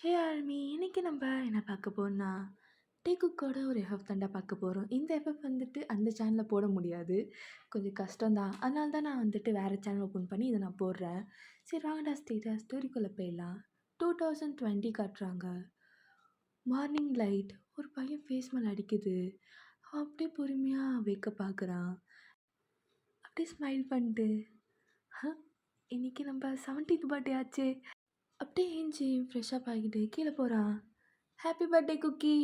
ஹே ஆல்மி, இன்னைக்கு நம்ம என்ன பார்க்க போறோம்னா, குக்கோட ஒரு எஃப்எஃப் தாண்டா பார்க்க போகிறோம். இந்த எஃப்எஃப் வந்துட்டு அந்த சேனலில் போட முடியாது. கொஞ்சம் கஷ்டம் தான். அதனால தான் நான் வந்துட்டு வேறு சேனல் ஓப்பன் பண்ணி இதை நான் போடுறேன். சரி வாங்கடா ஸ்டோரிக்குள்ளே போயிடலாம். 2020 காட்டுறாங்க. மார்னிங் லைட் ஒரு பையன் ஃபேஸ் மேலே அடிக்குது. அவன் அப்படியே பொறுமையாக வைக்க பார்க்குறான். அப்படியே ஸ்மைல் பண்ணிட்டு இன்னைக்கு நம்ம 70th பர்த்டே ஆச்சு. அப்படியே ஏஞ்சி ஃப்ரெஷ்ஷப் ஆகிட்டு கீழே போகிறான். Happy birthday Cookie.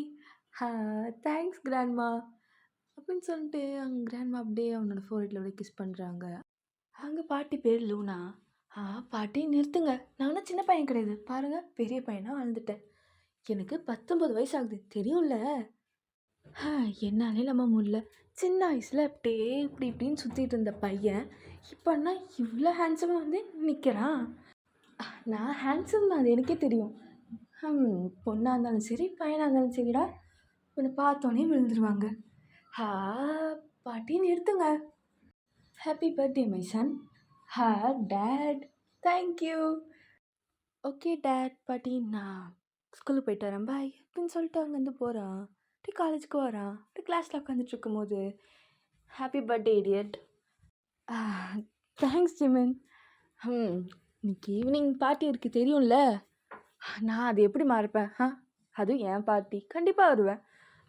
Thanks grandma அப்படின்னு சொல்லிட்டு அவங்க கிராண்ட்மா அப்படியே அவனோட ஃபோர்ஹெட்டில் அப்படியே கிஸ் பண்ணுறாங்க. அவங்க பாட்டி பேர் லூனா. பாட்டி நிறுத்துங்க, நான் ஒன்றும் சின்ன பையன் கிடையாது, பாருங்கள் பெரிய பையனாக வாழ்ந்துட்டேன். எனக்கு 19 வயசு ஆகுது தெரியும்ல. என்னாலே நம்ம முடியல. சின்ன வயசில் அப்படியே இப்படி இப்படின்னு சுற்றிட்டு இருந்த பையன் இப்போன்னா இவ்வளோ ஹேண்ட்ஸமாக வந்து நிற்கிறான். நான் ஹேண்ட்ஸம் தான், அது எனக்கே தெரியும். பொண்ணாக இருந்தாலும் சரி பையனாக இருந்தாலும் சரிடா, உன்னை பார்த்தோன்னே விழுந்துருவாங்க. பாட்டி நிறுத்துங்க. Happy birthday my son. Date thank you. Okay date. பாட்டி நான் ஸ்கூலுக்கு போயிட்டு வரேன் பாய் அப்படின்னு சொல்லிட்டு அங்கேருந்து போகிறான். அப்படியே காலேஜுக்கு வரான். அப்படியே கிளாஸில் உட்காந்துட்டு இருக்கும்போது happy birthday idiot. Thanks Jimin. இன்னைக்கு ஈவினிங் பார்ட்டி இருக்குது தெரியும்ல. நான் அது எப்படி மறப்பேன்? அதுவும் என் பார்ட்டி, கண்டிப்பாக வருவேன்.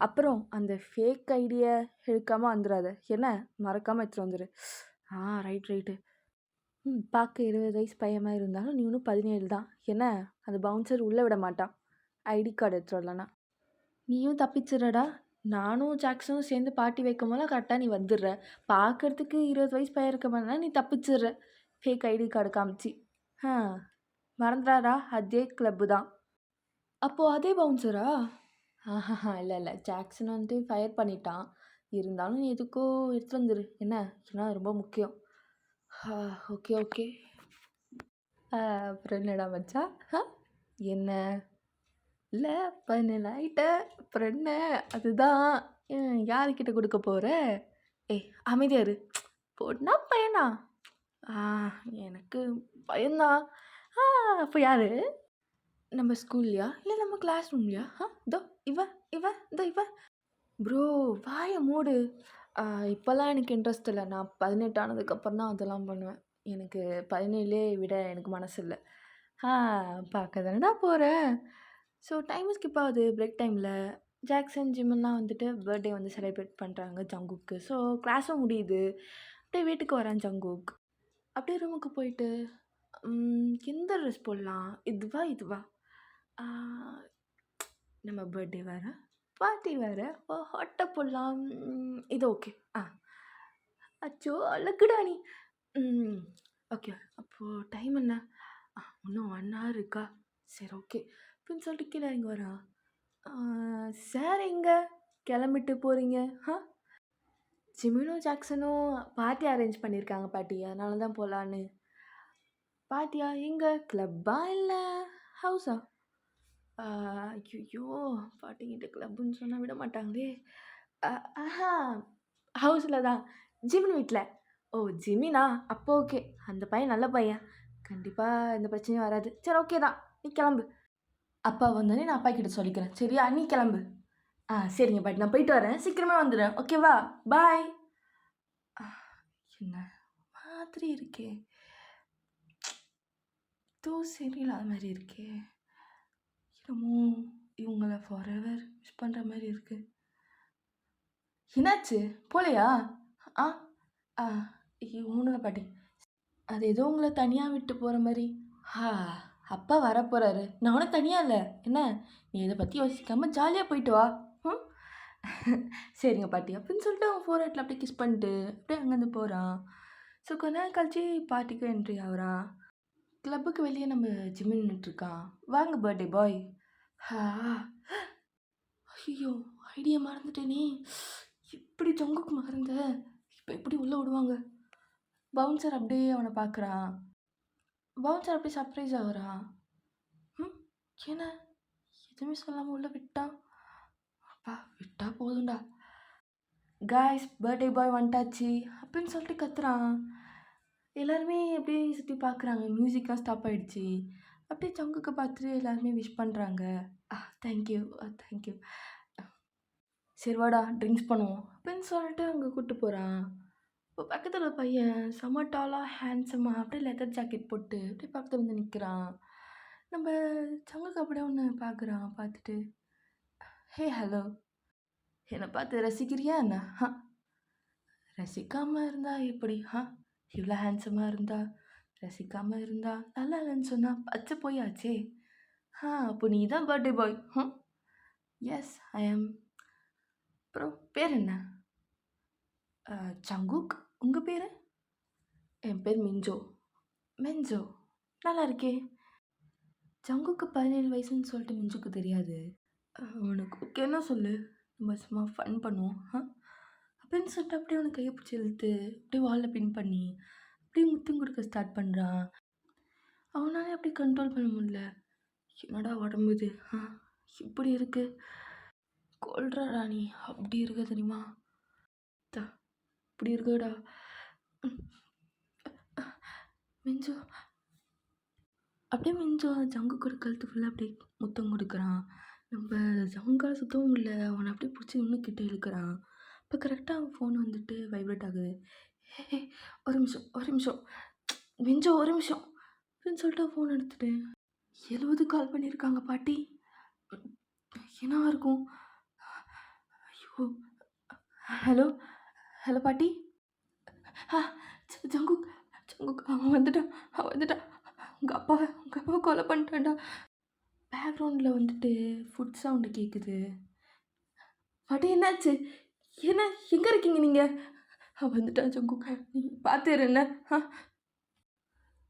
அப்புறம் அந்த ஃபேக் ஐடியை எடுக்காமல் வந்துடாத என்ன, மறக்காமல் எடுத்துகிட்டு வந்துடு. ரைட்டு. பார்க்க 20 வயசு பையமாக இருந்தாலும் நீ இன்னும் 17 தான் என்ன, அந்த பவுன்சர் உள்ளே விட மாட்டான் ஐடி கார்டு எடுத்துகிட்டு வரலன்னா. நீயும் தப்பிச்சிடுறடா. நானும் ஜாக்சனும் சேர்ந்து பார்ட்டி வைக்கும் போதெல்லாம் கரெக்டாக நீ வந்துடுற. பார்க்குறதுக்கு 20 வயசு பையன் இருக்க மாதிரினா நீ தப்பிச்சிடுற ஃபேக் ஐடி கார்டு காமிச்சு. மறந்துடாடா, அதே கிளப்பு தான். அப்போது அதே பவுன்சரா? இல்லை ஜாக்சன் வந்துட்டு ஃபயர் பண்ணிட்டான். இருந்தாலும் நீ எதுக்கோ எடுத்து வந்துரு என்ன, ஏன்னா ரொம்ப முக்கியம். ஓகே. அப்புறம் என்னடா மச்சா? என்ன இல்லை 17 ஆகிட்ட, அப்புறம் என்ன அதுதான். யாருக்கிட்ட கொடுக்க போகிற? அமைதியா இரு. பொண்ணா பையனா? எனக்கு பையன்தான். அப்போ யார்? நம்ம ஸ்கூல்லையா இல்லை நம்ம கிளாஸ் ரூம்லையா? இவ ப்ரோ வாயை மூடு. இப்போல்லாம் எனக்கு இன்ட்ரெஸ்ட் இல்லை. நான் 18 ஆனதுக்கப்புறம் தான் அதெல்லாம் பண்ணுவேன். எனக்கு 17 விட எனக்கு மனசு இல்லை. பார்க்க தானடா போகிறேன். ஸோ டைம் ஸ்கிப் ஆகுது பிரேக் டைமில். ஜாக்சன் ஜிம்மெல்லாம் வந்துட்டு பர்த்டே வந்து செலிப்ரேட் பண்ணுறாங்க ஜங்குக்கு. ஸோ கிளாஸும் முடியுது. அப்படியே வீட்டுக்கு வரான் ஜங்குக். அப்படியே ரூமுக்கு போயிட்டு எந்த ட்ரெஸ் போடலாம், இதுவா நம்ம பர்த்டே வேறு பார்ட்டி வேறு ஹாட்டாக போடலாம். இது ஓகே. அச்சோ அழகுடா நீ. ஓகே அப்போது டைம் என்ன? இன்னும் 1 hour இருக்கா? சரி ஓகே அப்படின்னு சொல்லிட்டு கீழே இங்கே வரா. சார் எங்கே கிளம்பிட்டு போகிறீங்க? ஜிமினும் ஜாக்சனும் பார்ட்டி அரேஞ்ச் பண்ணியிருக்காங்க பாட்டி, அதனால தான் போகலான்னு. பார்ட்டியா? எங்கே? கிளப்பா இல்லை ஹவுஸா? ஐயோ பாட்டிக்கிட்ட கிளப்புன்னு சொன்னால் விட மாட்டாங்களே. ஹவுஸில் தான், ஜிமின் வீட்டில். ஓ ஜிமினா? அப்போ ஓகே, அந்த பையன் நல்ல பையன், கண்டிப்பாக எந்த பிரச்சனையும் வராது. சரி ஓகே தான், நீ கிளம்பு. அப்பா வந்தோடனே நான் அப்பா கிட்ட சொல்லிக்கிறேன் சரியா? நீ கிளம்பு. சரிங்க பாட்டி, நான் போயிட்டு வரேன், சீக்கிரமே வந்துடுறேன், ஓகேவா? பாய். என்ன மாதிரி இருக்கே, சரியில்லாத மாதிரி இருக்கே. என்னமோ இவங்கள ஃபாரெவர் மிஸ் பண்ணுற மாதிரி இருக்கு. என்னாச்சு போலையா? ஒன்றும் இல்லை பாட்டி, அது ஏதோ உங்களை தனியாக விட்டு போகிற மாதிரி. அப்பா வரப்போகிறாரு, நானும் தனியாக இல்லை என்ன, நீ இதை பற்றி யோசிக்காமல் ஜாலியாக போயிட்டு வா. சரிங்க பாட்டி அப்படின்னு சொல்லிட்டு அவன் ஃபோர்ஹெட்டில் அப்படியே கிஸ் பண்ணிட்டு அப்படியே அங்கேருந்து போகிறான். ஸோ கொஞ்ச நேரம் கழிச்சு பார்ட்டிக்கு என்ட்ரி ஆகுறான். கிளப்புக்கு வெளியே நம்ம ஜிம்மில் நின்றுட்டுருக்கான். வாங்க பர்த்டே பாய். ஐயோ ஐடியா மறந்துட்டேனே, இப்படி ஜங்குக்கு மறந்த, இப்போ எப்படி உள்ளே விடுவாங்க? பவுன்சர் அப்படியே அவனை பார்க்குறான். பவுன்சர் அப்படியே சர்ப்ரைஸ் ஆகுறான். ஏன்னா எதுவுமே சொல்லாமல் உள்ளே விட்டான். அப்பா விட்டா போதும்டா. காய்ஸ் பர்த்டே பாய் வந்துட்டாச்சு அப்படின்னு சொல்லிட்டு கத்துறான். எல்லாருமே அப்படியே சுற்றி பார்க்குறாங்க. மியூசிக்லாம் ஸ்டாப் ஆகிடுச்சு. அப்படியே ஜங்குக்க பார்த்துட்டு எல்லாருமே விஷ் பண்ணுறாங்க. Thank you thank you. சரி வாடா ட்ரிங்க்ஸ் பண்ணுவோம் அப்படின்னு சொல்லிட்டு அங்கே கூப்பிட்டு போகிறான். இப்போ பக்கத்தில் பையன் செம்ம டாலாக ஹேண்ட்ஸமாக அப்படியே லெதர் ஜாக்கெட் போட்டு அப்படியே பக்கத்தில் வந்து நிற்கிறான். நம்ம ஜங்குக்கு அப்படியே ஒன்று பார்க்குறான். பார்த்துட்டு ஹே ஹலோ, என்னை பார்த்து ரசிக்கிறியா என்ன? ரசிக்காமல் இருந்தா எப்படி? இவ்வளோ ஹேண்ட்ஸமாக இருந்தா ரசிக்காமல் இருந்தா நல்லா இல்லைன்னு சொன்னால் பச்சை போயாச்சே. அப்போ நீ தான் birthday boy. Yes I am. அப்புறம் பேர் என்ன? ஜங்குக். உங்கள் பேர்? என் பேர் மிஞ்சோ. மெஞ்சோ, நல்லா இருக்கே. ஜங்குக்கு 17 வயசுன்னு சொல்லிட்டு மிஞ்சுக்கு தெரியாது. உனக்கு ஓகேன்னா சொல்லு, நம்ம சும்மா ஃபன் பண்ணுவோம் அப்படின்னு சொல்லிட்டு அப்படியே அவனை கையை பிடிச்சி இழுத்து அப்படியே வாலில் பின் பண்ணி அப்படியே முத்தம் கொடுக்க ஸ்டார்ட் பண்ணுறான். அவனாலே அப்படி கண்ட்ரோல் பண்ண முடியல. என்னடா உடம்பு இது இப்படி இருக்கு, கொல்றா ராணி அப்படி இருக்க தெரியுமா, இப்படி இருக்குடா. மிஞ்சோ அப்படியே மிஞ்சோ ஜங்கு கூட கழுத்து ஃபுல்லாக அப்படியே முத்தம் கொடுக்குறான். நம்ம ஜங்கால் சுத்தவும் இல்லை, அவனை அப்படியே பிடிச்சி இன்னும் கிட்டே இழுக்கிறான். இப்போ கரெக்டாக அவன் ஃபோன் வந்துட்டு வைப்ரேட் ஆகுது. ஒரு நிமிஷம் மிஞ்சோ ஒரு நிமிஷம் அப்படின்னு சொல்லிட்டு ஃபோன் எடுத்துட்டு 70 கால் பண்ணியிருக்காங்க பாட்டி. என்னவா இருக்கும்? ஐயோ, ஹலோ ஹலோ பாட்டி. ஜங்குக் அவன் வந்துட்டான். உங்கள் அப்பாவை கொலை பண்ணிட்டான்டா. பேக்ரவுண்டில் வந்துட்டு ஃபுட் சவுண்டு கேட்குது. பாட்டி என்னாச்சு? என்ன எங்கே இருக்கீங்க நீங்கள்? வந்துட்டான் ஜங்குக், பார்த்துரு என்ன.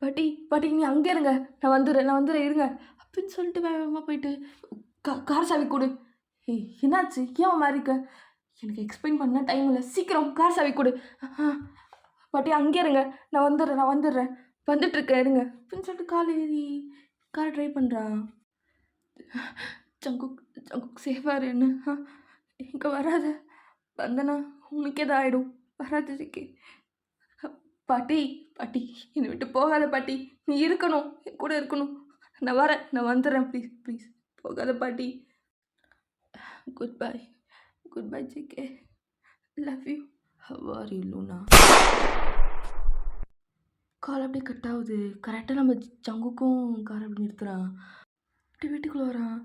பாட்டி நீ அங்கே இருங்க, நான் வந்துடுறேன் இருங்க அப்படின்னு சொல்லிட்டு வேகமாக போயிட்டு கார் சாவி கொடு. என்னாச்சு? ஏன் மாதிரி இருக்க? எனக்கு எக்ஸ்பிளைன் பண்ண டைம் இல்லை, சீக்கிரம் கார் சாவி கொடு. பாட்டி அங்கே இருங்க, நான் வந்துடுறேன் வந்துட்டுருக்கேன் இருங்க அப்படின்னு சொல்லிட்டு கார் ஏறி கார் ட்ரைவ் பண்ணுறான். ஜங்குக் சேஃபாக என்ன? இங்கே வராத, வந்தனா உனக்கு எதாவது ஆகிடும், வராது சிக்கி. பாட்டி என்னை விட்டு போகாத பாட்டி, நீ இருக்கணும், என் கூட இருக்கணும். நான் வந்துடுறேன், ப்ளீஸ் போகாத பாட்டி. Good bye GK, love you. How are you Luna? Call அப்படியே கட் ஆகுது. கரெக்டாக நம்ம ஜங்குக்கும் கார் அப்படி நிறுத்துறான். அப்படி வீட்டுக்குள்ளே வரான்.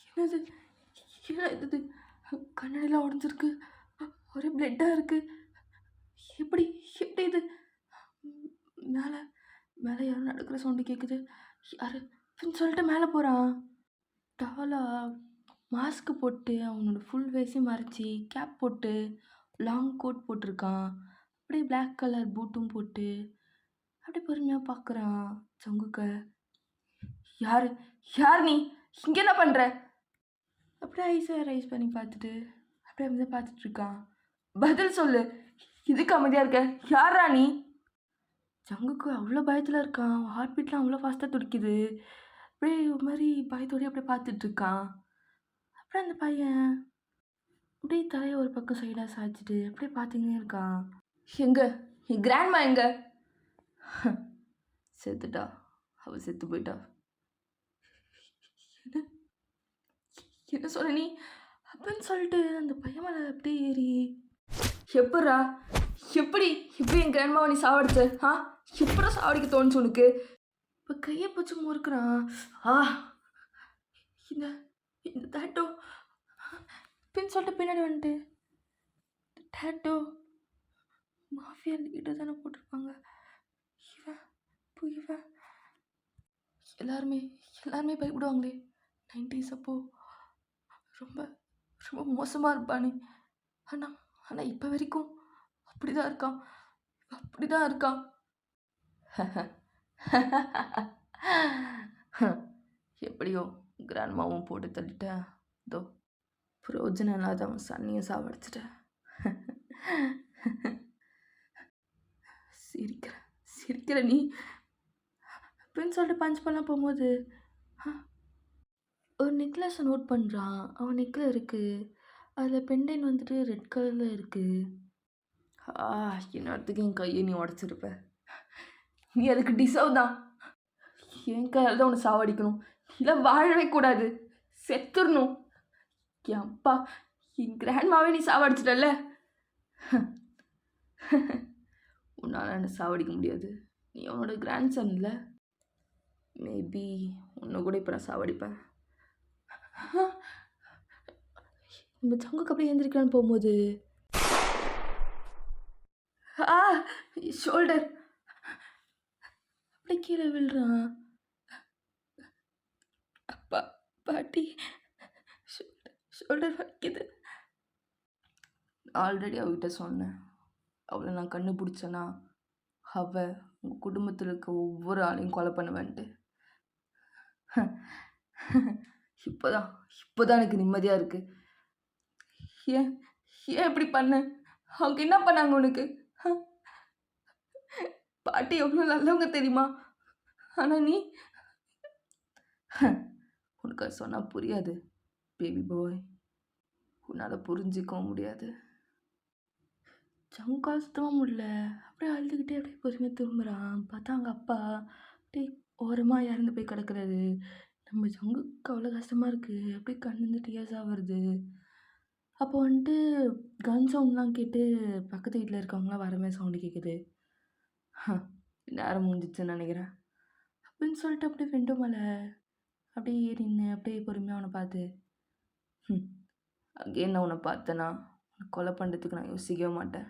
என்னது இது? கண்ணாடிலாம் உடஞ்சிருக்கு, ஒரே பிளட்டாக இருக்குது. எப்படி இது? மேலே யாரும் நடக்கிற சவுண்டு கேட்குது. யாரு அப்படின்னு சொல்லிட்டு மேலே போகிறான். டாலா மாஸ்க்கு போட்டு அவனோட ஃபுல் ஃபேஸையும் மறைச்சி கேப் போட்டு லாங் கோட் போட்டிருக்கான். அப்படியே பிளாக் கலர் பூட்டும் போட்டு அப்படியே பொறுமையாக பார்க்குறான் ஜங்குக்க. யார் நீ? இங்கே என்ன பண்ணுற? அப்படியே ஐஸை ரைஸ் பண்ணி பார்த்துட்டு அப்படியே வந்து பார்த்துட்ருக்கான். பதில் சொல்லு, இதுக்கு அமைதியாக இருக்க? யாரா நீ? ஜங்குக்கு அவ்வளோ பயத்தில் இருக்கான். ஹார்ட் பீட்லாம் அவ்வளோ ஃபாஸ்ட்டாக துடிக்குது. அப்படியே ஒரு மாதிரி பயத்தோடய அப்படியே பார்த்துட்ருக்கான். அப்புறம் அந்த பையன் அப்படியே தலையை ஒரு பக்கம் சைடாக சாய்ச்சிட்டு அப்படியே பார்த்துக்கினே இருக்கான். எங்கே என் கிராண்ட்மா எங்கே? செத்துட்டா, அவள் செத்து போயிட்டா. என்ன சொல்ல நீ? அப்படின்னு சொல்லிட்டு அந்த பையன் மேலே அப்படியே ஏறி எப்படி என் கிராண்ட்மாவை நீ சாவடிச்ச? எப்படா சாவடிக்க தோணுச்சு உனக்கு? இப்போ கையை பிடிச்சி முறுக்குறான். இந்த டேட்டோ அப்படின்னு சொல்லிட்டு பின்னாடி வந்துட்டு, டேட்டோ மாஃபியா லீடர் தானே போட்டிருப்பாங்க. இவன் எல்லாருமே பயப்படுவாங்களே 90s அப்போ. ரொம்ப ரொம்ப மோசமாக இருப்பானே. ஆனால் இப்போ வரைக்கும் அப்படி தான் இருக்கான். எப்படியோ கிராண்ட்மாவும் போட்டு தள்ளிட்டேன். இதோ பிரயோஜனம் இல்லாத அவன் சன்னியை சாவடிச்சிட்டேன். சிரிக்கிற நீ அப்படின்னு சொல்லிட்டு பஞ்ச் பண்ண போகும்போது ஒரு நெக்லஸை நோட் பண்ணுறான். அவன் நெக்கில் இருக்குது, அதில் பெண்டைன் வந்துட்டு ரெட் கலரில் இருக்குது. என்னத்துக்கு என் கையை நீ உடச்சிருப்ப? நீ அதுக்கு டிசர்வ் தான். என் கையால் தான் உன்னை சாவடிக்கணும். இல்லை வாழவே கூடாது, செத்துடணும். என் அப்பா என் கிராண்ட்மாவே நீ சாவடிச்சிட்டல்ல. உன்னால் என்னை சாவடிக்க முடியாது. நீ அவனோட கிராண்ட் சன் இல்லை. மேபி உன்னை கூட இப்போ நான் சாவடிப்பேன். நம்ம சங்குக்கு அப்படியே எழுந்திரிக்கலான்னு போகும்போது ஷோல்டர் அப்படியே கீழே விழுறான். அப்பா பாட்டி ஷோல்டர் வலிக்குது. ஆல்ரெடி அவகிட்ட சொன்னேன், அவளை நான் கண்டுபிடிச்சேன்னா அவள் உங்கள் குடும்பத்தில் இருக்க ஒவ்வொரு ஆளையும் கொலை பண்ணுவேன்ட்டு. இப்போதான் எனக்கு நிம்மதியாக இருக்குது. ஏன் ஏன் இப்படி பண்ண? அவங்க என்ன பண்ணாங்க உனக்கு? பாட்டி எவ்வளோ நல்லவங்க தெரியுமா? ஆனால் நீ உனக்கு அது சொன்னால் புரியாது பேபி பாய். உன்னால் புரிஞ்சிக்கவும் முடியாது. சங்கால் சுத்தமாக முடியல. அப்படியே அழுதுகிட்டே அப்படியே பொறுமையாக திரும்புகிறான். பார்த்தா அவங்க அப்பா அப்படியே ஓரமாக இறந்து போய் கிடக்குறாரு. நம்ம சங்குக்கு அவ்வளோ கஷ்டமாக இருக்குது. அப்படியே கண்ணுந்து டியர்ஸாக வருது. அப்போ வந்துட்டு கன் சவுண்ட்லாம் கேட்டு பக்கத்து வீட்டில் இருக்கவங்களாம் வரமே சவுண்டு கேட்குது. நேரம் முடிஞ்சிச்சுன்னு நினைக்கிறேன் அப்படின்னு சொல்லிட்டு அப்படியே விண்டோ மேலே அப்படியே ஏறின்னு அப்படியே பொறுமையாக அவனை பார்த்து, அங்கேயே நான் உன்னை பார்த்தேன்னா கொலை பண்ணுறதுக்கு நான் யோசிக்கவே மாட்டேன்.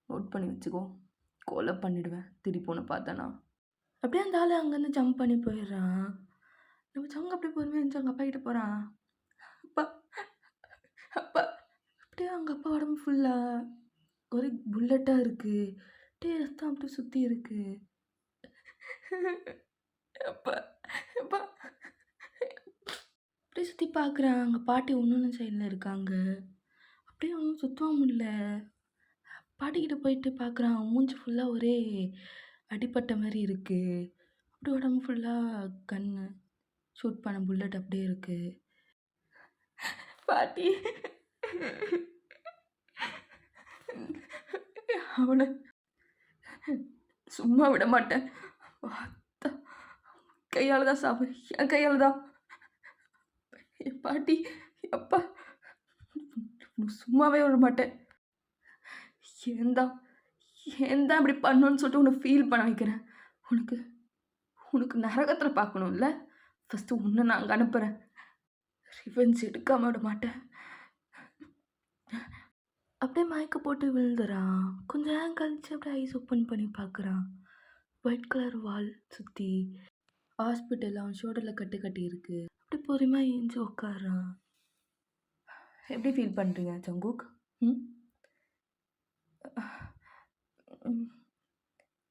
நோட் பண்ணி வச்சுக்கோ, கொலை பண்ணிவிடுவேன் திருப்பி உன்னை பார்த்தேன்னா. அப்படியே அந்த ஆள் அங்கேருந்து ஜம்ப் பண்ணி போயிடுறான். நம்ம சங்க அப்படியே பொறுமையாக இருந்துச்சு அவங்க அப்பா கிட்ட போகிறான். அப்பா அப்பா அப்படியே அவங்க அப்பா உடம்பு ஃபுல்லாக ஒரு புல்லட்டாக இருக்குது. அப்படியே ரத்தம் அப்படியே சுற்றி இருக்குது. அப்பா அப்பா அப்படியே சுற்றி பார்க்குறான். அங்கே பாட்டி ஒன்று சைடில் இருக்காங்க. அப்படியே ஒன்றும் சுத்தமாக முடியல. பாட்டிக்கிட்ட போயிட்டு பார்க்குறான். மூஞ்சி ஃபுல்லாக ஒரே அடிப்பட்ட மாதிரி இருக்குது. அப்படியே உடம்பு ஃபுல்லாக கன்று ஷூட் பண்ண புல்லட் அப்படியே இருக்குது. பாட்டி அவனை சும்மா விட மாட்டேன். கையால் தான் சாப்பிடு, என் கையால் தான். என் பாட்டி அப்பா சும்மாவே விட மாட்டேன். ஏன்தான் இப்படி பண்ணணும்னு சொல்லிட்டு உன்னை ஃபீல் பண்ண வைக்கிறேன். உனக்கு நரகத்தில் பார்க்கணும்ல. ஃபஸ்ட்டு உன்னை நான் அங்கே அனுப்புகிறேன். ரிவெஞ்ச் எடுக்காம விட மாட்டேன். அப்படியே மயக்க போட்டு விழுந்துறான். கொஞ்சம் நேரம் கழிச்சு அப்படியே ஐஸ் ஓப்பன் பண்ணி பார்க்குறான். ஒயிட் கலர் வால் சுற்றி ஹாஸ்பிட்டல் அவன் ஷோல்டரில் கட்டி இருக்கு. அப்படி பொறுமையாக ஏஞ்சி உட்காரான். எப்படி ஃபீல் பண்ணுறீங்க சங்குக்?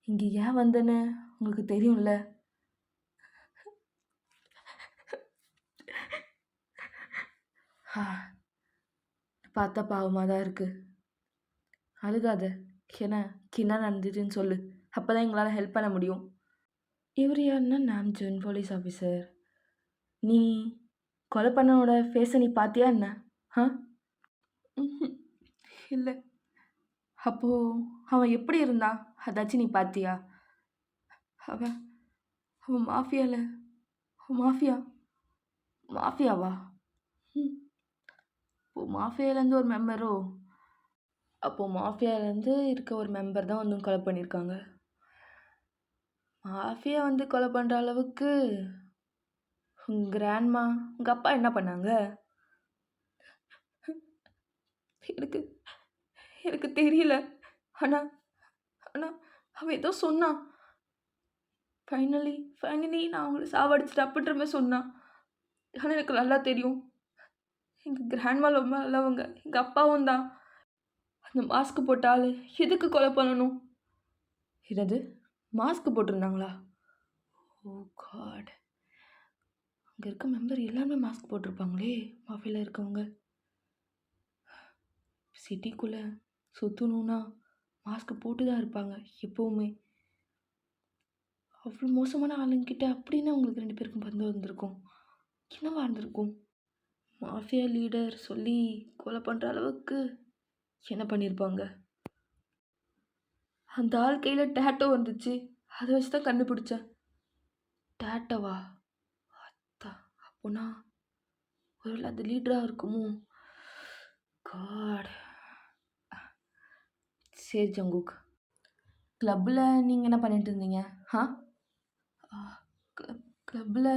இங்கே ஏன் வந்தேன்னு உங்களுக்கு தெரியும்ல. பார்த்தா பாவமாக தான் இருக்குது. அழுகாத. என்ன நடந்துச்சுன்னு சொல்லு, அப்போ தான் எங்களால் ஹெல்ப் பண்ண முடியும். இவர் யாருன்னா நாம்ஜன் போலீஸ் ஆஃபீஸர். நீ கொலை பண்ணனோட ஃபேஸை நீ பார்த்தியா என்ன? இல்லை. அப்போது அவன் எப்படி இருந்தான் அதாச்சும் நீ பார்த்தியா? அவன் மாஃபியாவா? இப்போது மாஃபியாலேருந்து ஒரு மெம்பரோ? அப்போது மாஃபியாலேருந்து இருக்க ஒரு மெம்பர் தான் வந்து கொலை பண்ணியிருக்காங்க. மாஃபியா வந்து கொலை பண்ணுற அளவுக்கு உங்கள் கிராண்ட்மா உங்கள் அப்பா என்ன பண்ணாங்க? எனக்கு தெரியல. ஆனால் அவன் ஏதோ சொன்னான். ஃபைனலி நான் அவங்கள சாவடிச்சிட்டு அப்படின்ற மாதிரி சொன்னான். ஆனால் எனக்கு நல்லா தெரியும், எங்கள் கிராண்ட்மா ரொம்ப நல்லவங்க. எங்கள் அப்பாவும் தான். அந்த மாஸ்க் போட்ட ஆள் எதுக்கு கொலை பண்ணணும்? என்னது மாஸ்க் போட்டிருந்தாங்களா? ஓ காட். அங்கே இருக்க மெம்பர் எல்லாருமே மாஸ்க் போட்டிருப்பாங்களே மாஃபியில் இருக்கவங்க. சிட்டிக்குள்ளே சுற்றணுன்னா மாஸ்க் போட்டு தான் இருப்பாங்க எப்போவுமே. அவ்வளோ மோசமான ஆளுங்கிட்ட அப்படின்னு உங்களுக்கு 2 பேருக்கும் பந்து வந்திருக்கும். என்னவா இருந்திருக்கும்? மாஃபியா லீடர் சொல்லி கொலை பண்ணுற அளவுக்கு என்ன பண்ணியிருப்பாங்க? அந்த ஆள் கையில் டேட்டோ வந்துச்சு, அதை வச்சு தான் கண்டுபிடிச்சேன். டேட்டவா? அத்தா அப்போனா ஒருவேளை அது லீடராக இருக்குமோ? காட். சரி ஜங்குக். கிளப்பில் நீங்கள் என்ன பண்ணிட்டு இருந்தீங்க? ஆ கிளப்பில்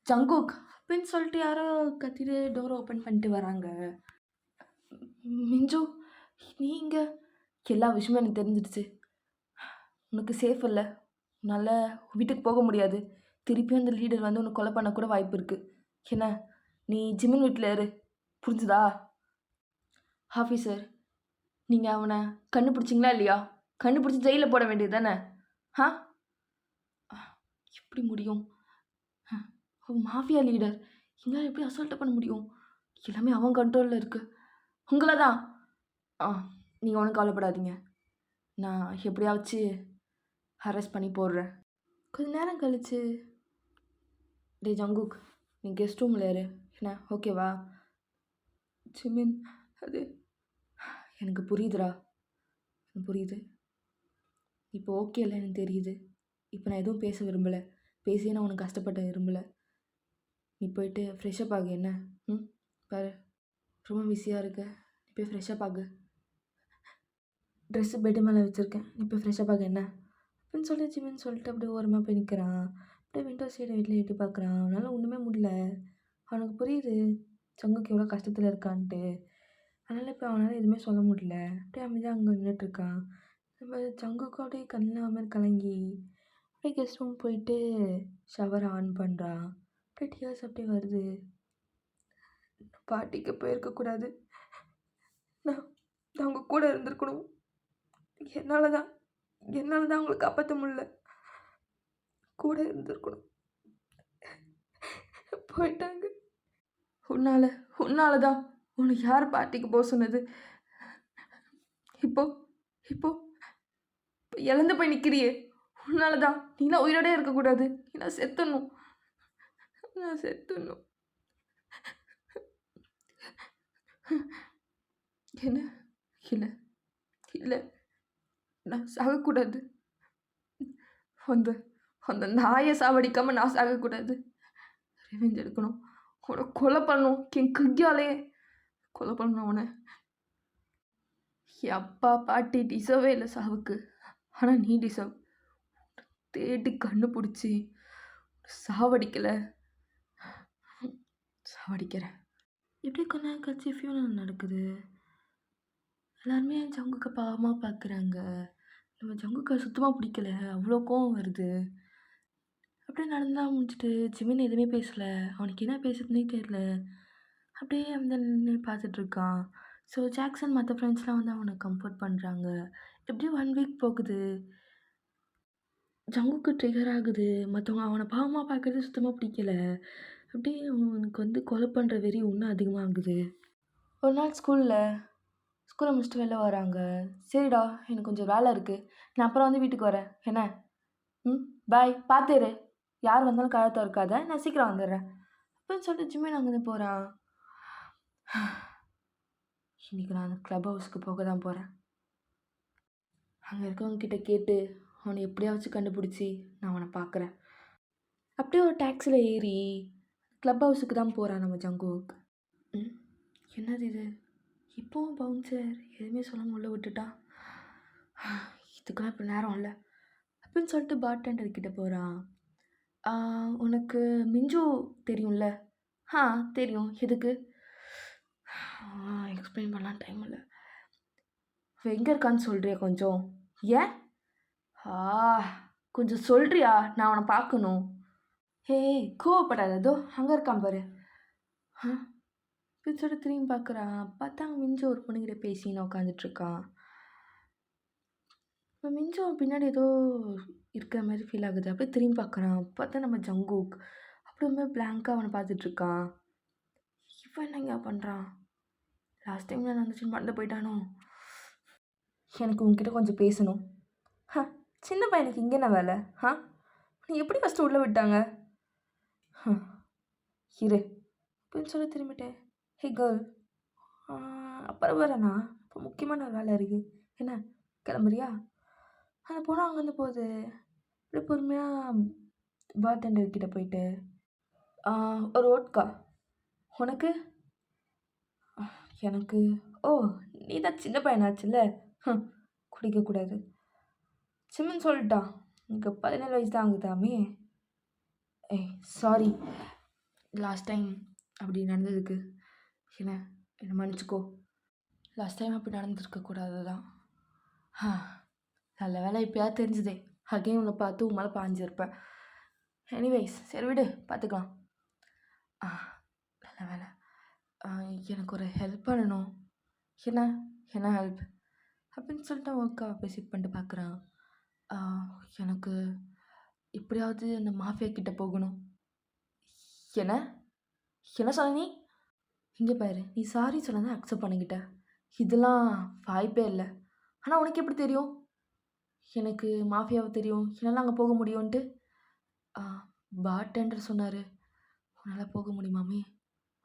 ஜங்குக் அப்படின்னு சொல்லிட்டு யாரோ கத்திட்டு டோரை ஓப்பன் பண்ணிட்டு வராங்க. மிஞ்சு நீங்கள் எல்லா விஷயமும் எனக்கு தெரிஞ்சிடுச்சு. உனக்கு சேஃப் இல்லை, உன்னால் வீட்டுக்கு போக முடியாது. திருப்பியும் அந்த லீடர் வந்து உன்னை கொலை பண்ண கூட வாய்ப்பு இருக்குது. என்ன, நீ ஜிமின் வீட்டில் இரு, புரிஞ்சுதா? ஆஃபீஸர், நீங்கள் அவனை கண்டுபிடிச்சிங்களா இல்லையா? கண்டுபிடிச்சி ஜெயிலில் போட வேண்டியது தானே? ஆ எப்படி முடியும்? மாஃபியா லீடர் எங்களால் எப்படி அசால்ட்டாக பண்ண முடியும்? எல்லாமே அவன் கண்ட்ரோலில் இருக்குது. உங்களை தான். நீங்கள் ஒன்றும் கவலைப்படாதீங்க, நான் எப்படியாச்சு அரெஸ்ட் பண்ணி போடுறேன். கொஞ்ச நேரம் கழிச்சு, டே ஜங்குக், நீ கெஸ்ட் ரூமில் இரு, என்ன ஓகேவா? ஜிமின், அது எனக்கு புரியுதுடா, எனக்கு புரியுது. இப்போ ஓகே இல்லை, எனக்கு தெரியுது. இப்போ நான் எதுவும் பேச விரும்பலை, பேசியே நான் உனக்கு கஷ்டப்பட்ட விரும்பலை. நீ போயிட்டு ஃப்ரெஷ்ஷப் ஆகு. என்ன பாரு, ரொம்ப பிஸியாக இருக்க, நீ போய் ஃப்ரெஷ்ஷப் ஆகு. ட்ரெஸ்ஸு பெட்டு மேலே வச்சுருக்கேன், நீ போய் ஃப்ரெஷ்ஷப் ஆகு. என்ன அப்படின்னு சொல்லி ஜிமின்னு சொல்லிட்டு அப்படியே ஓரமாக போய் நிற்கிறான். அப்படியே விண்டோ சைடு வீட்டில் எட்டி பார்க்குறான். அவனால் ஒன்றுமே முடியல. அவனுக்கு புரியுது ஜங்குக்கு எவ்வளோ கஷ்டத்தில் இருக்கான்ட்டு. அதனால் இப்போ அவனால் எதுவுமே சொல்ல முடியல. அப்படியே அமைதியாக அங்கே நின்றுட்டுருக்கான். நம்ம ஜங்குக்கும் அப்படியே கண்ணில் மாதிரி கலங்கி அப்படியே கெஸ்ட் ரூம் போயிட்டு ஷவர் ஆன் பண்ணுறான். அப்படியே டியர்ஸ் அப்படியே வருது. பார்ட்டிக்கு போயிருக்கக்கூடாது, நான் அவங்க கூட இருந்திருக்கணும். என்னால் தான் அவங்களை காப்பாற்ற முடியல. கூட இருந்திருக்கணும், போயிட்டாங்க. உன்னால தான். உனக்கு யார் பார்ட்டிக்கு போக சொன்னது? இப்போ இழந்து போய் நிற்கிறியே, உன்னால தான். நீலாம் உயிரோடே இருக்கக்கூடாது, நான் செத்துடணும். என்ன? இல்லை இல்லை, நான் சாகக்கூடாது. அந்த நாயை சாவடிக்காமல் நான் சாகக்கூடாது. ரிவெஞ்ச் எடுக்கணும், அவனை கொலை பண்ணணும். என் கையாலே கொலை பண்ணணும் அவனை. என் அப்பா பாட்டி டிசர்வே இல்லை சாவுக்கு, ஆனால் நீ டிசர்வ். தேடி கண்டுபிடிச்சி சாவடிக்கிறேன். இப்படி கொஞ்ச நேரம் கழிச்சு ஃபியூனல் நடக்குது. எல்லாருமே ஜங்குக்கு பாவமாக பார்க்குறாங்க. நம்ம ஜங்குக்கு சுத்தமாக பிடிக்கல, அவ்வளோ கோவம் வருது. அப்படியே நடந்தால் முடிச்சுட்டு ஜிமின் எதுவுமே பேசலை. அவனுக்கு என்ன பேசுறதுனே தெரியல. அப்படியே வந்து நின்று பார்த்துட்ருக்கான். ஸோ ஜாக்சன் மற்ற ஃப்ரெண்ட்ஸ்லாம் வந்து அவனை கம்ஃபர்ட் பண்ணுறாங்க. எப்படியும் 1 வீக் போகுது. ஜங்குக்கு ட்ரிகர் ஆகுது. மற்றவங்க அவனை பாவமாக பார்க்குறது சுத்தமாக பிடிக்கல. அப்படியே அவனுக்கு வந்து கொலை பண்ணுற வெறி இன்னும் அதிகமாகுது. ஒரு நாள் ஸ்கூலை முடிச்சுட்டு வெளில வராங்க. சரிடா, எனக்கு கொஞ்சம் வேலை இருக்குது, நான் அப்புறம் வந்து வீட்டுக்கு வரேன். என்ன? பாய், பார்த்துரு, யார் வந்தாலும் கழுத்தை இருக்காத, நான் சீக்கிரம் வந்துடுறேன் அப்படின்னு சொல்லிட்டு ஜிம்மின் அங்கேருந்து போகிறான். இன்றைக்கி நான் அந்த க்ளப் ஹவுஸ்க்கு போக தான் போகிறேன். அங்கே இருக்கவங்கக்கிட்ட கேட்டு அவனை எப்படியாச்சும் கண்டுபிடிச்சி நான் அவனை பார்க்குறேன். அப்படியே ஒரு டாக்ஸியில் ஏறி க்ளப் ஹவுஸுக்கு தான் போகிறான் நம்ம ஜங்குக். என்னது இது? இப்போவும் பவுன்சர் எதுவுமே சொல்லாமல் உள்ள விட்டுட்டான். இதுக்கெல்லாம் இப்போ நேரம் இல்லை அப்படின்னு சொல்லிட்டு பார்டெண்டர்கிட்ட போகிறான். உனக்கு மிஞ்சு தெரியும்ல? தெரியும். எதுக்கு? எக்ஸ்பிளைன் பண்ணலாம் டைம் இல்லை. எங்கே இருக்கான்னு சொல்கிறியா கொஞ்சம்? ஏன்? கொஞ்சம் சொல்கிறியா, நான் அவனை பார்க்கணும். கோவப்படாதோ, அங்கே இருக்கான் பாரு. பிச்சோட திரும்பி பார்க்குறான். பார்த்தா மிஞ்சு ஒரு பொண்ணுகிட்ட பேசின்னு உட்காந்துட்ருக்கான். இப்போ மிஞ்சு பின்னாடி ஏதோ இருக்கிற மாதிரி ஃபீல் ஆகுது. அப்படியே திரும்பி பார்க்குறான். பார்த்தா நம்ம ஜங்குக் அப்படியே பிளாங்காக அவனை பார்த்துட்ருக்கான். இவன் என்னங்க பண்ணுறான்? லாஸ்ட் டைம் நான் வந்துச்சு மறந்து போயிட்டானோ? எனக்கு உங்ககிட்ட கொஞ்சம் பேசணும். சின்ன பையனுக்கு இங்கே என்ன வேலை? நீ எப்படி ஃபஸ்ட்டு உள்ளே விட்டாங்க? இரு அப்படின்னு சொல்லி திரும்பிட்டேன். ஹே கேர்ள், அப்புறம் வரேண்ணா, இப்போ முக்கியமான ஒரு வேலை இருக்குது. என்ன, கிளம்புறியா? அந்த பொண்ணு அங்கேருந்து போகுது. அப்படியே பொறுமையாக பார்டெண்டர் கிட்ட போயிட்டு ஒரு ஓட்கா. உனக்கு? எனக்கு. ஓ, நீ தான் சின்ன பையனாச்சுல்ல. குடிக்கக்கூடாது. சிம்மன் சொல்லிட்டான். எனக்கு 17 வயசு தான் ஆகுதாமே. ஏய் சாரி, லாஸ்ட் டைம் அப்படி நடந்ததுக்கு என்ன என்ன மன்னிச்சிக்கோ. லாஸ்ட் டைம் அப்படி நடந்துருக்கக்கூடாது தான். நல்ல வேலை இப்போயாவது தெரிஞ்சுதே. அகைன் உன்னை பார்த்து உன் மேலே பாஞ்சிருப்பேன். எனிவேஸ் சரி விடு, பார்த்துக்கலாம். நல்ல வேலை. எனக்கு ஒரு ஹெல்ப் பண்ணணும். என்ன என்ன ஹெல்ப் அப்படின்னு சொல்லிட்டு ஒர்க்கா விசிட் பண்ணிட்டு பார்க்குறான். எனக்கு எப்படியாவது அந்த மாஃபியா கிட்டே போகணும். என்ன என்ன சொன்ன நீ? இங்கே பாரு, நீ சாரி சொன்னதை அக்செப்ட் பண்ணிக்கிட்ட. இதெல்லாம் வாய்ப்பே இல்லை. ஆனால் உனக்கு எப்படி தெரியும் எனக்கு மாஃபியாவை தெரியும், என்னால் அங்கே போக முடியும்ன்ட்டு? பார்டெண்டர் சொன்னார். உன்னால் போக முடியுமாமே,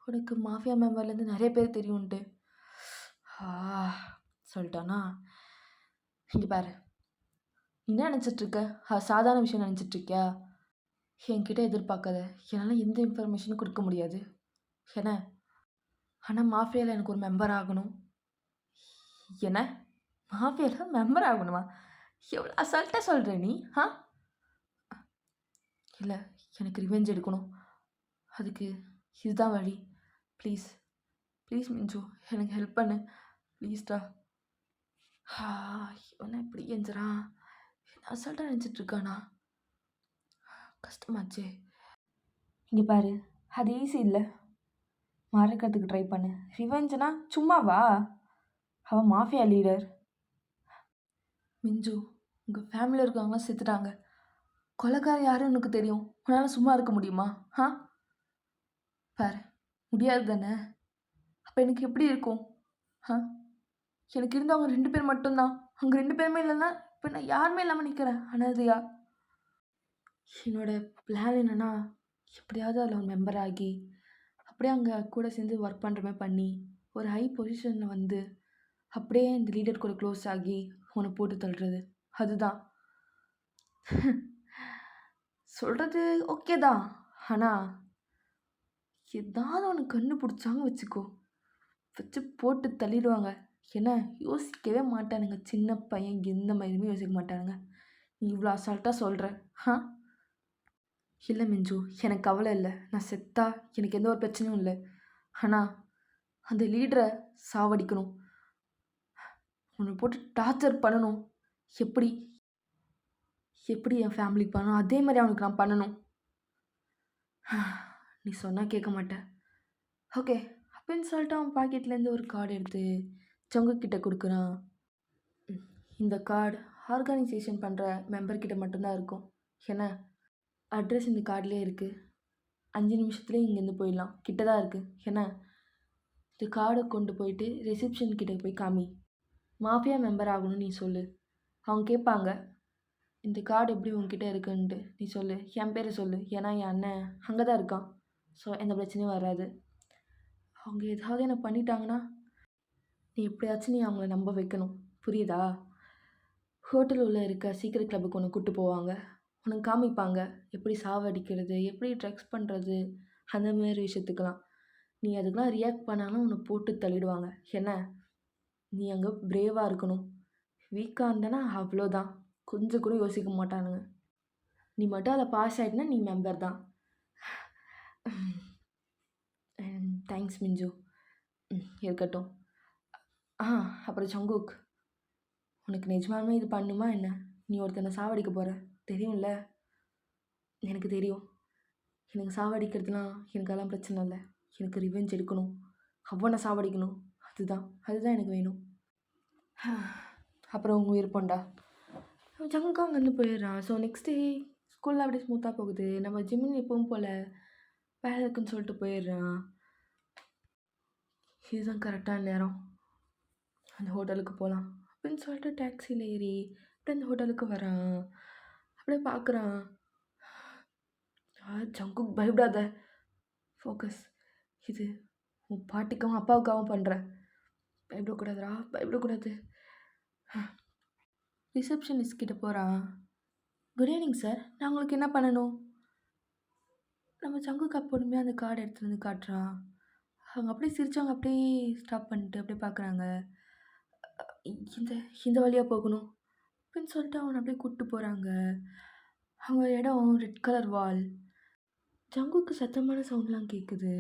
உனக்கு மாஃபியா மெம்பர்லேருந்து நிறைய பேர் தெரியும்ன்ட்டு சொல்லிட்டானா? இங்கே பாரு, நீ என்ன நினச்சிட்ருக்க? சாதாரண விஷயம் நினச்சிட்ருக்கியா? என்கிட்ட எதிர்பார்க்காத. என்னால் எந்த இன்ஃபர்மேஷனும் கொடுக்க முடியாது. என்ன? ஆனால் மாஃபியாவில் எனக்கு ஒரு மெம்பர் ஆகணும். என்ன? மாஃபியாவில் மெம்பர் ஆகணுமா? எவ்வளோ அசால்ட்டாக சொல்கிற நீ? இல்லை, எனக்கு ரிவெஞ்ச் எடுக்கணும். அதுக்கு இதுதான் வழி. ப்ளீஸ் ப்ளீஸ் மிஞ்சு, எனக்கு ஹெல்ப் பண்ணு ப்ளீஸ்டா. இவனை இப்படி எஞ்சிறான். என்ன அசால்ட்டாக நினச்சிட்ருக்கானா? கஷ்டமாச்சே. இங்கே பாரு, அது ஈஸி இல்லை. மறக்கிறதுக்கு ட்ரை பண்ணு. ரிவெஞ்சுனா சும்மாவா? அவன் மாஃபியா லீடர். மிஞ்சு, உங்கள் ஃபேமிலியில் இருக்கவங்களாம் செத்துட்டாங்க. கொலைக்காரர் யாரும் உனக்கு தெரியும். உன்னால் சும்மா இருக்க முடியுமா? பாரு, முடியாது தானே. அப்போ எனக்கு எப்படி இருக்கும்? எனக்கு இருந்தவங்க 2 பேர் மட்டும்தான். அவங்க 2 பேருமே இல்லைன்னா இப்போ நான் யாருமே இல்லாமல் நிற்கிறேன் அனாதையா. என்னோட பிளான் என்னென்னா, எப்படியாவது அதில் ஒரு மெம்பர் ஆகி அப்படியே அங்கே கூட சேர்ந்து ஒர்க் பண்ணுற மாதிரி பண்ணி ஒரு ஹை பொசிஷனில் வந்து அப்படியே இந்த லீடர் கூட க்ளோஸ் ஆகி உன்னை போட்டு தள்ளுறது. அதுதான் சொல்கிறது ஓகே தான். ஆனால் ஏதாவது ஒன்று கண்டுபிடிச்சாங்க வச்சுக்கோ, வச்சு போட்டு தள்ளிடுவாங்க. ஏன்னா யோசிக்கவே மாட்டானுங்க. சின்ன பையன் எந்த மாதிரியுமே யோசிக்க மாட்டானுங்க. நீ இவ்வளோ அசால்ட்டாக சொல்கிற. இல்லை மிஞ்சு, எனக்கு கவலை இல்லை. நான் செத்தா எனக்கு எந்த ஒரு பிரச்சனையும் இல்லை. ஆனால் அந்த லீடரை சாவடிக்கணும், உன்னை போட்டு டார்ச்சர் பண்ணணும். எப்படி எப்படி என் ஃபேமிலிக்கு பண்ணணும் அதே மாதிரி அவனுக்கு நான் பண்ணணும். நீ சொன்னால் கேட்க மாட்டேன். ஓகே அப்படின்னு சொல்லிட்டு அவன் பாக்கெட்லேருந்து ஒரு கார்டு எடுத்து சங்குக்கிட்ட கொடுக்குறான். இந்த கார்டு ஆர்கனைசேஷன் பண்ணுற மெம்பர்கிட்ட மட்டும்தான் இருக்கும். ஏன்னா அட்ரஸ் இந்த கார்ட்லேயே இருக்குது. 5 நிமிஷத்துலேயே இங்கேருந்து போயிடலாம், கிட்ட தான் இருக்குது. ஏன்னா இந்த கார்டை கொண்டு போயிட்டு ரிசப்ஷன் கிட்டே போய் காமி. மாஃபியா மெம்பர் ஆகணும்னு நீ சொல்லு. அவங்க கேட்பாங்க இந்த கார்டு எப்படி உங்ககிட்ட இருக்குன்ட்டு. நீ சொல்லு, என் பேரை சொல்லு. ஏன்னா என் அண்ணன் அங்கே தான் இருக்கான். ஸோ எந்த பிரச்சனையும் வராது. அவங்க ஏதாவது என்ன பண்ணிட்டாங்கன்னா நீ எப்படியாச்சும் நீ அவங்கள நம்ப வைக்கணும். புரியுதா? ஹோட்டல் உள்ளே இருக்க சீக்ரெட் கிளப்புக்கு ஒன்று கூப்பிட்டு போவாங்க. உனக்கு காமிப்பாங்க எப்படி சாவடிக்கிறது, எப்படி ட்ரக்ஸ் பண்ணுறது, அந்த மாதிரி விஷயத்துக்கெல்லாம். நீ அதுக்கெலாம் ரியாக்ட் பண்ணாலும் உன்னை போட்டு தள்ளிடுவாங்க. என்ன? நீ அங்கே பிரேவாக இருக்கணும். வீக்காக இருந்தனா அவ்வளோதான், கொஞ்சம் கூட யோசிக்க மாட்டானுங்க. நீ மட்டும் அதில் பாஸ் ஆகிட்டுனா நீ மெம்பர் தான். தேங்க்ஸ் மிஞ்சு. இருக்கட்டும். அப்புறம் சங்குக், உனக்கு நிஜமாலுமே இது பண்ணுமா என்ன? நீ ஒருத்தனை சாவடிக்க போகிற, தெரியும்ல? எனக்கு தெரியும். எனக்கு சாவடிக்கிறதுலாம் எனக்கு அதெல்லாம் பிரச்சனை இல்லை. எனக்கு ரிவெஞ்ச் எடுக்கணும், அவனை சாவடிக்கணும். அதுதான் எனக்கு வேணும். அப்புறம் உங்கள் விருப்பம்டா. சங்குக்கா அங்கேருந்து போயிடுறான். ஸோ நெக்ஸ்ட் டே ஸ்கூலில் அப்படியே ஸ்மூத்தாக போகுது. நம்ம ஜிம்மின் எப்பவும் போல் வேலை இருக்குன்னு சொல்லிட்டு போயிடுறான். இதுதான் கரெக்டான நேரம், அந்த ஹோட்டலுக்கு போகலாம் அப்படின்னு சொல்லிட்டு டாக்ஸியில் ஏறி அப்படியே அந்த ஹோட்டலுக்கு வரான். அப்படியே பார்க்குறான். ஜங்குக், பயப்படாத, ஃபோக்கஸ். இது உன் பாட்டிக்காகவும் அப்பாவுக்காகவும் பண்ணுற. பயப்படக்கூடாதுடா, பயப்படக்கூடாது. ரிசப்ஷனிஸ்ட் கிட்ட போகிறான். குட் ஈவினிங் சார், நான் உங்களுக்கு என்ன பண்ணணும்? நம்ம ஜங்குக்கு பொறுமையா அந்த கார்ட எடுத்துட்டு வந்து காட்டுறான். அவங்க அப்படியே சிரிச்சவங்க அப்படியே ஸ்டாப் பண்ணிட்டு அப்படியே பார்க்குறாங்க. இந்த இந்த வழியா போகணும் அப்படின்னு சொல்லிட்டு அவன அப்படியே கூட்டு போறாங்க. அவங்க இடம் ரெட் கலர் வால். ஜங்குக்கு சத்தமான சவுண்ட்லாம் கேட்குது.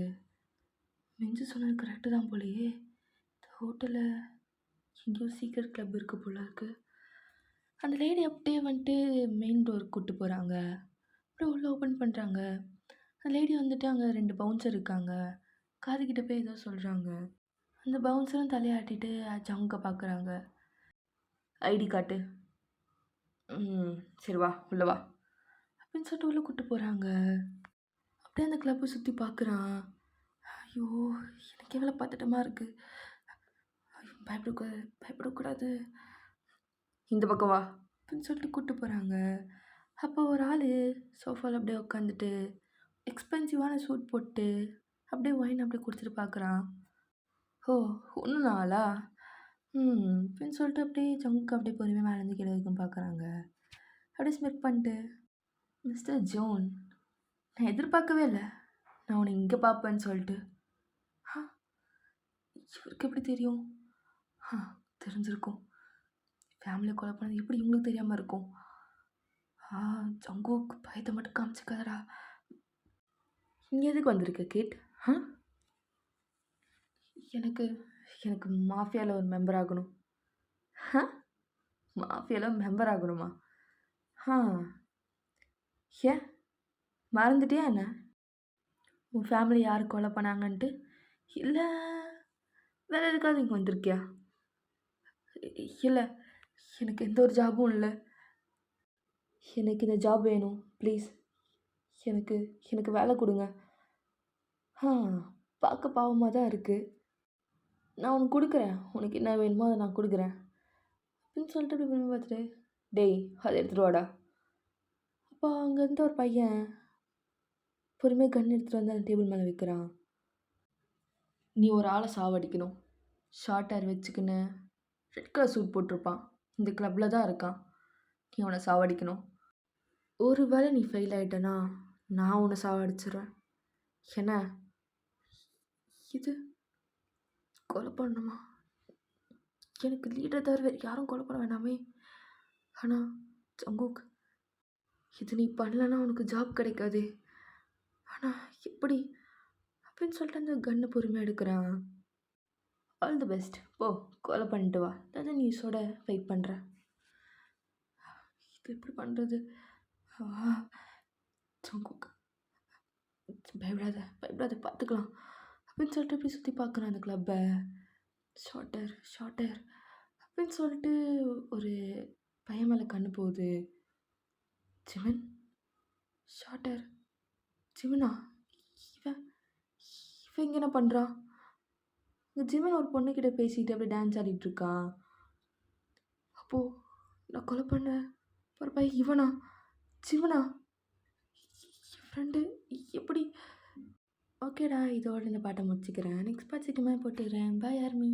மிஞ்சு சொன்னது கரெக்டு தான் போலயே. இந்த ஹோட்டல்ல எங்கேயோ சீக்ரெட் கிளப் இருக்கு போல இருக்கு. அந்த லேடி அப்படியே வந்துட்டு மெயின் டோர் கூட்டு போகிறாங்க. அப்படியே உள்ளே ஓப்பன் பண்ணுறாங்க. அந்த லேடி வந்துட்டு அங்கே 2 பவுன்சர் இருக்காங்க. காதுகிட்ட போய் ஏதோ சொல்கிறாங்க. அந்த பவுன்சரும் தலையாட்டிட்டு ஜங்க பார்க்குறாங்க. ஐடி காட்டு. சரி வா உள்ள வா அப்படின்னு சொல்லிட்டு உள்ளே கூட்டு போகிறாங்க. அப்படியே அந்த கிளப்பை சுற்றி பார்க்குறான். ஐயோ எனக்கு எவ்வளோ பதட்டமாக இருக்குது. பயப்படக்கூடாது இந்த பக்கம் வா அப்படின்னு சொல்லிட்டு கூப்பிட்டு போகிறாங்க. அப்போ ஒரு ஆள் சோஃபாவில் அப்படியே உட்காந்துட்டு எக்ஸ்பென்சிவான சூட் போட்டு அப்படியே ஒயின் அப்படியே குடிச்சிட்டு பார்க்குறான். ஓ ஒன்றும் நாளா அப்படின்னு சொல்லிட்டு அப்படியே ஜங்குக்கு அப்படியே பொறுமையாக மேலேருந்து கீழே வரைக்கும் பார்க்குறாங்க. அப்படியே ஸ்மிக் பண்ணிட்டு மிஸ்டர் ஜோன், நான் எதிர்பார்க்கவே இல்லை நான் உன்னை இங்கே பார்ப்பேன்னு சொல்லிட்டு. இவருக்கு எப்படி தெரியும்? தெரிஞ்சிருக்கும். ஃபேமிலியை கொலை பண்ணது எப்படி இவங்களுக்கு தெரியாமல் இருக்கும்? ஜங்குக்கு பயத்தை மட்டும் காமிச்சிக்காதடா. இங்கே எதுக்கு வந்திருக்க கிட்? எனக்கு எனக்கு மாஃபியாவில் ஒரு மெம்பர் ஆகணும். மாஃபியாவில் மெம்பர் ஆகணுமா? ஏன் மறந்துட்டியா என்ன உன் ஃபேமிலி யார் கொலை பண்ணாங்கன்ட்டு? இல்லை வேறு எதுக்காவது இங்கே வந்திருக்கியா? இல்லை எனக்கு எந்த ஒரு ஜாபும் இல்லை. எனக்கு இந்த ஜாப் வேணும் ப்ளீஸ். எனக்கு எனக்கு வேலை கொடுங்க. பார்க்க பாவமாக தான் இருக்குது. நான் உனக்கு கொடுக்குறேன். உனக்கு என்ன வேணுமோ அதை நான் கொடுக்குறேன் அப்படின்னு சொல்லிட்டு இப்படி பண்ணி பார்த்துட்டு டேய் அதை எடுத்துகிட்டு வாடா. அப்போ அங்கேருந்து ஒரு பையன் பொறுமையாக கன் எடுத்துகிட்டு வந்து அந்த டேபிள் மேலே வைக்கிறான். நீ ஒரு ஆளை சாவடிக்கணும். ஷார்ட் ஹேர் வச்சுக்கின்னு ரெட் கலர் சூட் போட்டிருப்பான். இந்த கிளப்பில் தான் இருக்கான். நீ அவனை சாவடிக்கணும். ஒரு வேளை நீ ஃபெயில் ஆகிட்டனா நான் உன்னை சாவடிச்சிடுறேன். என்ன இது கொலை பண்ணணுமா? எனக்கு லீடர் தவிர வேறு யாரும் கொலை பண்ண வேணாமே. ஆனால் ஜங்குக் இது நீ பண்ணலன்னா உனக்கு ஜாப் கிடைக்காது. ஆனால் எப்படி அப்படின்னு சொல்லிட்டு அந்த கன்னை பொறுமையாக எடுக்கிறான். ஆல் தி பெஸ்ட், போ கொலை பண்ணிட்டு வா. அதான் நியூஸோட வெயிட் பண்ணுறேன். இது எப்படி பண்ணுறது? ஜங்குக் பயப்படாத பார்த்துக்கலாம் அப்படின்னு சொல்லிட்டு இப்படி சுற்றி பார்க்குறான் அந்த கிளப்பை. ஷார்ட்டர் அப்படின்னு சொல்லிட்டு ஒரு பையன் மேலே கண்ணு போகுது. ஜிமன் ஷார்ட்டர் ஜிமனா? இவன் இங்கே என்ன பண்ணுறான்? இந்த ஜிமன் ஒரு பொண்ணுக்கிட்ட பேசிக்கிட்டு அப்படியே டான்ஸ் ஆடிட்டுருக்கான். அப்போது நான் கொலை பண்ண ஒரு பையன் இவனா? ஜிவனா என் ஃப்ரெண்டு எப்படி? ஓகேடா, இதோட இந்த பாட்டை முடிச்சுக்கிறேன். நெக்ஸ்ட் பாட்டு சீக்கிரமாக போட்டுக்கிறேன். பாய் ஆர்மி.